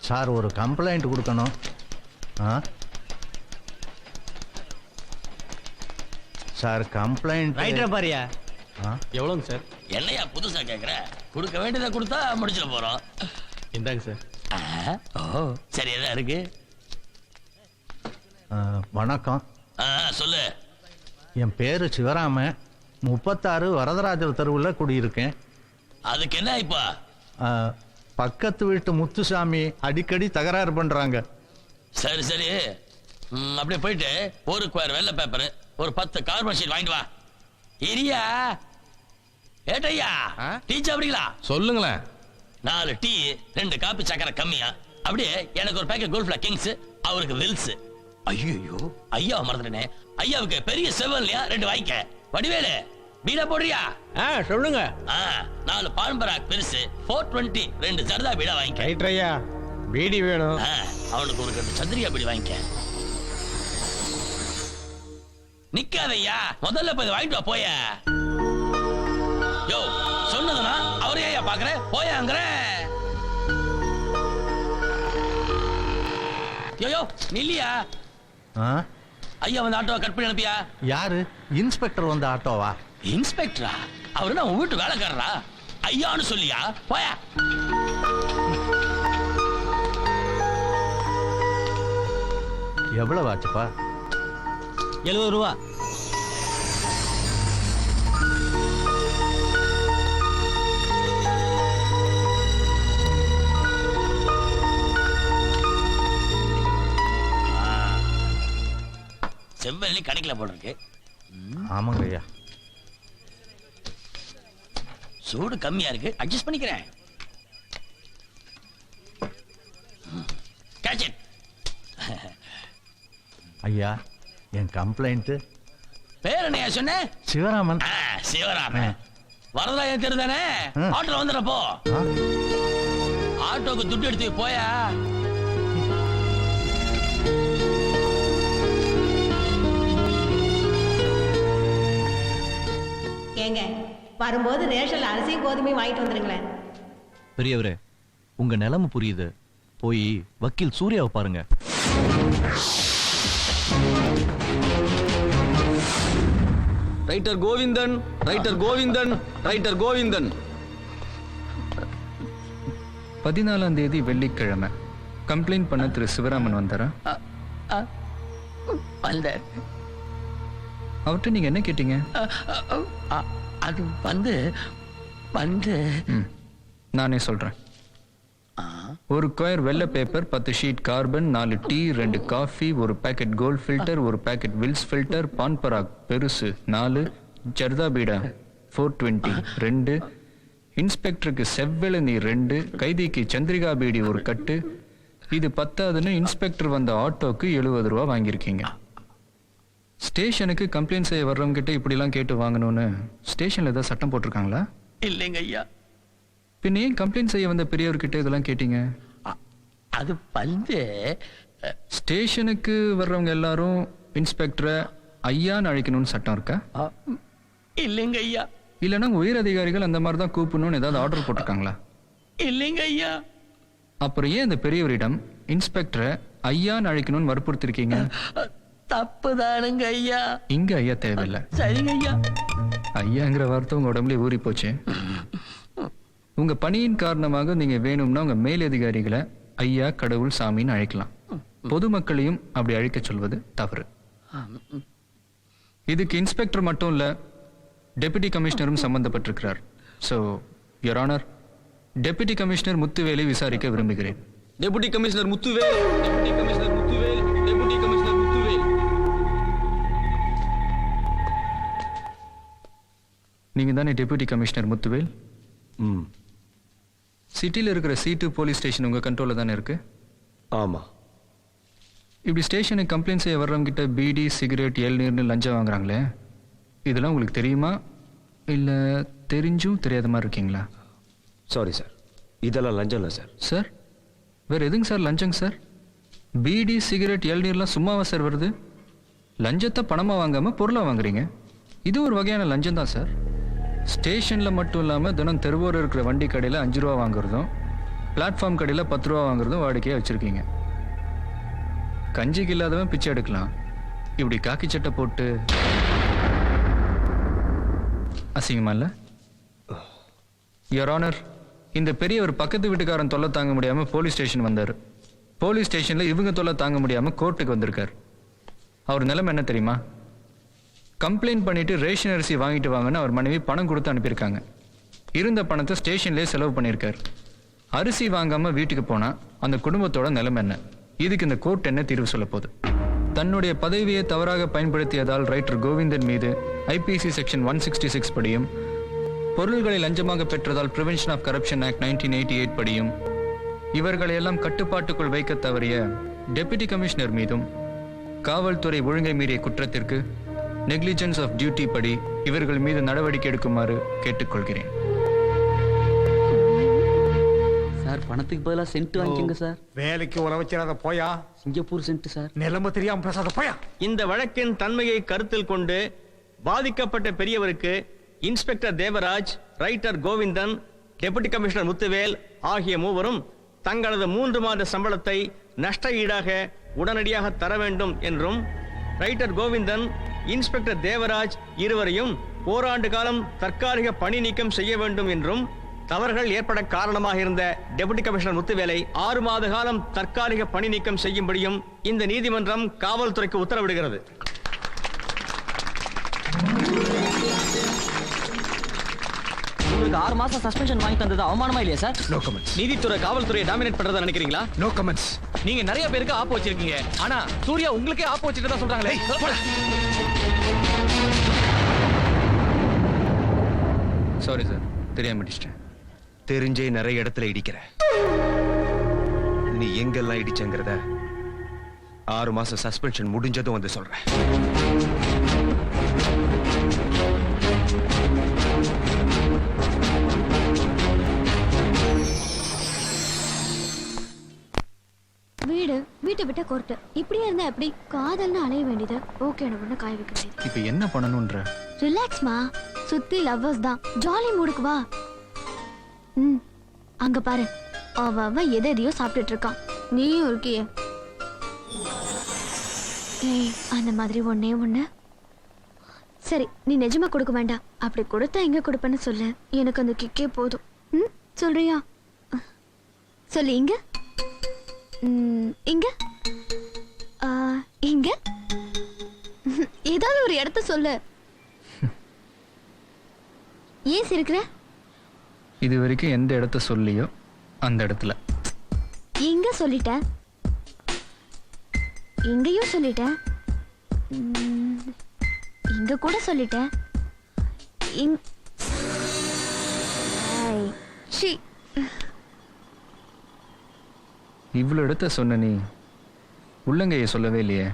Sir ஒரு complaint கொடுக்கணும். Sir complaint writer பாரியா. எவ்வளோங்க சார்? என்னையா புதுசா கேட்குற? கொடுக்க வேண்டியதை கொடுத்தா முடிச்சிட போகிறோம். இந்தாங்க சார். ஓ சரி, எதா இருக்கு? வணக்கம். சொல்லு. என் பேர் சிவராமன், 36 வரதராஜர் தெருவில் குடியிருக்கேன். அதுக்கு என்ன இப்போ? பக்கத்து வீட்டு முத்துசாமி அடிக்கடி தகராறு பண்றாங்க. சரி சரி, அப்படியே போயிட்டு ஒரு ஸ்கொயர் வெள்ளை பேப்பர், ஒரு 10 கார்பன் ஷீட் வாங்கிட்டு வா. இரியா ஏட்டையா, டீ சாப்பிடுங்களா? சொல்லுங்களேன். 4 டீ, 2 காப்பி சக்கரை கம்மியா. அப்படியே எனக்கு ஒரு பேக்கெட் கோல்ஃப்ல கிங்ஸ், அவருக்கு வில்ஸ். ஐயோ ஐயா மறந்துட்டேனே. ஐயாவுக்கு பெரிய செவன்லையா 2 வாங்கிக்க. வடிவேலு பீடா போடுறியா? சொல்லுங்க. 4 பான்பராக் பெருசு 420, 2 ஜர்தா பீடா வாங்கிக்க. ரைட் ஐயா, பீடி வேணும். அவனுக்கு ஒரு 2 சந்திரிகா பீடி வாங்கிக்க. நிக்காதையா, முதல்ல போய் வாங்கிட்டு வா. போய யோ, சொன்னதுனா அவரே ஐயா பாக்குற, போயாங்கிற. யோ நில்லியா. ஐயா வந்து ஆட்டோவை கட் பண்ணி அனுப்பியா? யாரு? இன்ஸ்பெக்டர் வந்து ஆட்டோவா? இன்ஸ்பெக்டரா? அவரு தான் உன் வீட்டு வேலைக்காரரா? ஐயான்னு சொல்லியா? போயா. எவ்வளவு ஆச்சுப்பா? 70 ரூபா. செவ்வெளி கிடைக்கல போல இருக்கு. ஆமாங்க ஐயா. சூடு கம்மியா இருக்கு, அட்ஜஸ்ட் பண்ணிக்கிறேன். ஐயா, என் கம்ப்ளைண்ட். பேர் என்னையா சொன்ன? சிவராமன். சிவராமன் வரதராஜன் தெரு தானே? ஆட்டோல வந்துடுறப்போ ஆட்டோக்கு துட்டு எடுத்து போயா. ஏங்க, வரும்போது ரேஷன்ல அரிசியும் கோதுமையும் வாங்கிட்டு வந்துருங்களேன். பெரியவரே, உங்க நிலைமை புரியுது. போய் வக்கீல் சூர்யாவை பாருங்க. Writer Govindan, writer Govindan, writer Govindan. 14ஆம் தேதி வெள்ளிக்கிழமை கம்ப்ளைண்ட் பண்ண திரு சிவராமன் வந்தாரா? அவர்கிட்ட நீங்க என்ன கேட்டீங்க? அது வந்து நானே சொல்றேன். ஒரு ஸ்கொயர் வெள்ளை paper, 10 sheet carbon, 4 tea, 2 coffee, ஒரு பேக்கெட் கோல்ட் ஃபில்டர், ஒரு பேக்கெட் வில்ஸ் ஃபில்டர், பான்பராக் பெருசு 4, ஜர்தா பீடா 420 2, இன்ஸ்பெக்டருக்கு செவ்வெளநீ 2, கைதிக்கு சந்திரிகா பீடி ஒரு கட்டு. இது பத்தாதுன்னு இன்ஸ்பெக்டர் வந்த ஆட்டோக்கு 70 ரூபா வாங்கியிருக்கீங்க. ஸ்டேஷனுக்கு கம்ப்ளைண்ட் செய்ய வர்றவங்க கிட்ட இப்படிலாம் கேட்டு வாங்கணும்னு ஸ்டேஷன்ல ஏதாவது சட்டம் போட்டிருக்காங்களா? இல்லைங்க ஐயா. பின்ன ஏன் கம்ப்ளைண்ட் செய்ய வந்த பெரியவர்கிட்ட இதெல்லாம் கேட்டீங்க? அது வந்து ஸ்டேஷனுக்கு வர்றவங்க எல்லாரும் இன்ஸ்பெக்டரை ஐயான்னு அழைக்கணும்னு சட்டம் இருக்கா? இல்லைங்க ஐயா. இல்லைன்னா உயர் அதிகாரிகள் அந்த மாதிரி தான் கூப்பிடணும்னு ஏதாவது ஆர்டர் போட்டிருக்காங்களா? இல்லைங்க ஐயா. அப்புறம் ஏன் அந்த பெரியவரிடம் இன்ஸ்பெக்டரை ஐயான்னு அழைக்கணும்னு வற்புறுத்திருக்கீங்க? தப்புதானுங்க ஐயா. இங்க ஐயா தேவையில்லை. சரிங்க ஐயா. ஐயாங்கிற வார்த்தை உங்க உடம்புல ஊறி போச்சு. உங்க பணியின் காரணமாக நீங்க வேணும்னா உங்க மேலதிகாரிகளை ஐயா, கடவுள், சாமின்னு அழைக்கலாம். பொதுமக்களையும் அப்படி அழைக்க சொல்வது தவறு. இதுக்கு இன்ஸ்பெக்டர் மட்டும் இல்ல, டெபுட்டி கமிஷனரும் சம்பந்தப்பட்டிருக்கிறார். So your honour, deputy commissioner முத்துவேலை விசாரிக்க விரும்புகிறேன். Deputy commissioner Muthuvel, deputy commissioner Muthuvel, deputy commissioner Muthuvel. நீங்க தானே டெபுட்டி கமிஷனர் முத்துவேல்? சிட்டியில் இருக்கிற C2 போலீஸ் ஸ்டேஷன் உங்க கண்ட்ரோல்ல தானே இருக்கு? ஆமா. இப்படி ஸ்டேஷனுக்கு கம்ப்ளைண்ட் செய்ய வர்றவங்க கிட்ட பீடி, சிகரெட், இளநீர்னு லஞ்சம் வாங்குறாங்களே, இதெல்லாம் உங்களுக்கு தெரியுமா இல்ல தெரிஞ்சும் தெரியாத மாதிரி இருக்கீங்களா? சாரி சார், இதெல்லாம் லஞ்சம் இல்லை சார். சார் வேற எதுங்க சார் லஞ்சங்க சார்? பீடி, சிகரெட், இளநீர்லாம் சும்மாவா சார் வருது? லஞ்சத்தை பணமா வாங்காம பொருளா வாங்குறீங்க. இது ஒரு வகையான லஞ்சம் தான் சார். ஸ்டேஷன்ல மட்டும் இல்லாம தினம் தெருவோர இருக்கிற வண்டி கடையில 5 ரூபா வாங்குறதும், பிளாட்ஃபார்ம் கடையில் 10 ரூபா வாங்குறதும் வாடிக்கையாக வச்சுருக்கீங்க. கஞ்சிக்கு இல்லாதவன் பிச்சை எடுக்கலாம். இப்படி காக்கி சட்டை போட்டு அசிங்கமா இல்லை? யுவர் ஆனர், இந்த பெரியவர் பக்கத்து வீட்டுக்காரன் தொல்லை தாங்க முடியாமல் போலீஸ் ஸ்டேஷன் வந்தார். போலீஸ் ஸ்டேஷனில் இவங்க தொல்லை தாங்க முடியாமல் கோர்ட்டுக்கு வந்திருக்கார். அவர் நிலைமை என்ன தெரியுமா? கம்ப்ளைண்ட் பண்ணிட்டு ரேஷன் அரிசி வாங்கிட்டு வாங்கன்னு அவர் மனைவி பணம் கொடுத்து அனுப்பியிருக்காங்க. இருந்த பணத்தை ஸ்டேஷன்லேயே செலவு பண்ணியிருக்கார். அரிசி வாங்காமல் வீட்டுக்கு போனால் அந்த குடும்பத்தோட நிலைமை என்ன? இதுக்கு இந்த கோர்ட் என்ன தீர்வு சொல்ல போகுது? தன்னுடைய பதவியை தவறாக பயன்படுத்தியதால் ரைட்டர் கோவிந்தன் மீது ஐபிசி செக்ஷன் 166 படியும், பொருள்களை லஞ்சமாக பெற்றதால் பிரிவென்ஷன் ஆஃப் கரப்ஷன் ஆக்ட் 1988 படியும், இவர்களையெல்லாம் கட்டுப்பாட்டுக்குள் வைக்க தவறிய டெபுட்டி கமிஷனர் மீதும் காவல்துறை ஒழுங்கை மீறிய குற்றத்திற்கு நெக்லிஜென்ஸ் ஆஃப் டியூட்டி படி இவர்கள் மீது நடவடிக்கை எடுக்குமாறு கேட்டுக்கொள்கிறேன். சார் பணத்துக்கு பதிலாக சென்ட் வாங்கிக்கோங்க சார். வேலைக்கு உறவச்சிடாத போயா. Singapore send sir. நிலைமை தெரியாம பேசாத போயா. இந்த வழக்கின் தன்மையை கருத்தில் கொண்டு பாதிக்கப்பட்ட பெரியவருக்கு inspector Devaraj, writer Govindan, deputy commissioner Muthuvel ஆகிய மூவரும் தங்களது 3 மாத சம்பளத்தை நஷ்ட ஈடாக உடனடியாக தர வேண்டும் என்றும், ரைட்டர் கோவிந்தன், இன்ஸ்பெக்டர் தேவராஜ் இருவரையும் ஓராண்டு காலம் தற்காலிக பணி நீக்கம் செய்ய வேண்டும் என்றும், தவறுகள் ஏற்பட காரணமாக இருந்த டெபுட்டி கமிஷனர் முத்துவேலை 6 மாத காலம் தற்காலிக பணி நீக்கம் செய்யும்படியும் இந்த நீதிமன்றம் காவல்துறைக்கு உத்தரவிடுகிறது. உங்களுக்கு 6 மாசம் சஸ்பென்ஷன் வாங்கி தந்தது அவமானமா இல்லையா சார்? No comments. நீதித்துறை காவல்துறையை டாமினேட் பண்றதா நினைக்கிறீங்களா? No comments. நீங்க நிறைய பேருக்கு ஆப்பு வச்சிருக்கீங்க. ஆனா சூர்யா உங்களுக்கே ஆப்பு வச்சிட்டு தான் சொல்றாங்களே. சாரி சார், தெரியாம இடிச்சிட்டேன். தெரிஞ்சே நிறைய இடத்துல இடிக்கிற. நீ எங்கெல்லாம் இடிச்சங்கிறத 6 மாசம் சஸ்பென்ஷன் முடிஞ்சதும் வந்து சொல்றேன். வீட்டை விட்ட கோர்ட்டு இப்படியே இருந்தா எப்படி? காதல்னு அலைய வேண்டியது, ஓகே ஒண்ணு காய வைக்க வேண்டியது. இப்போ என்ன பண்ணணும்ன்ற? ரிலாக்ஸ்மா, சுத்தி லவ்வர்ஸ் தான், ஜாலி மூடுக்கு வா. அங்க பாரு, அவ எதையோ சாப்பிட்டுட்டு இருக்கான், நீயும் இருக்கிய. ஏய், அந்த மாதிரி ஒண்ணு. சரி, நீ நிஜமா கொடுக்க வேண்டாம். அப்படி கொடுத்தா எங்க கொடுப்பேன்னு சொல்லு, எனக்கு அந்த கிக்கே போதும். சொல்றியா? சொல்லு. இங்க இங்க இங்க ஏதாவது ஒரு இடத்த சொல்லு. ஏன் சிரிக்கிற? இது வரைக்கும் எந்த இடத்த சொல்லியோ அந்த இடத்துல. எங்க சொல்லிட்ட? எங்கேயும் சொல்லிட்ட, இங்க கூட சொல்லிட்ட. இவ்வளோ இடத்த சொன்ன நீ உள்ளங்கையை சொல்லவே இல்லையே.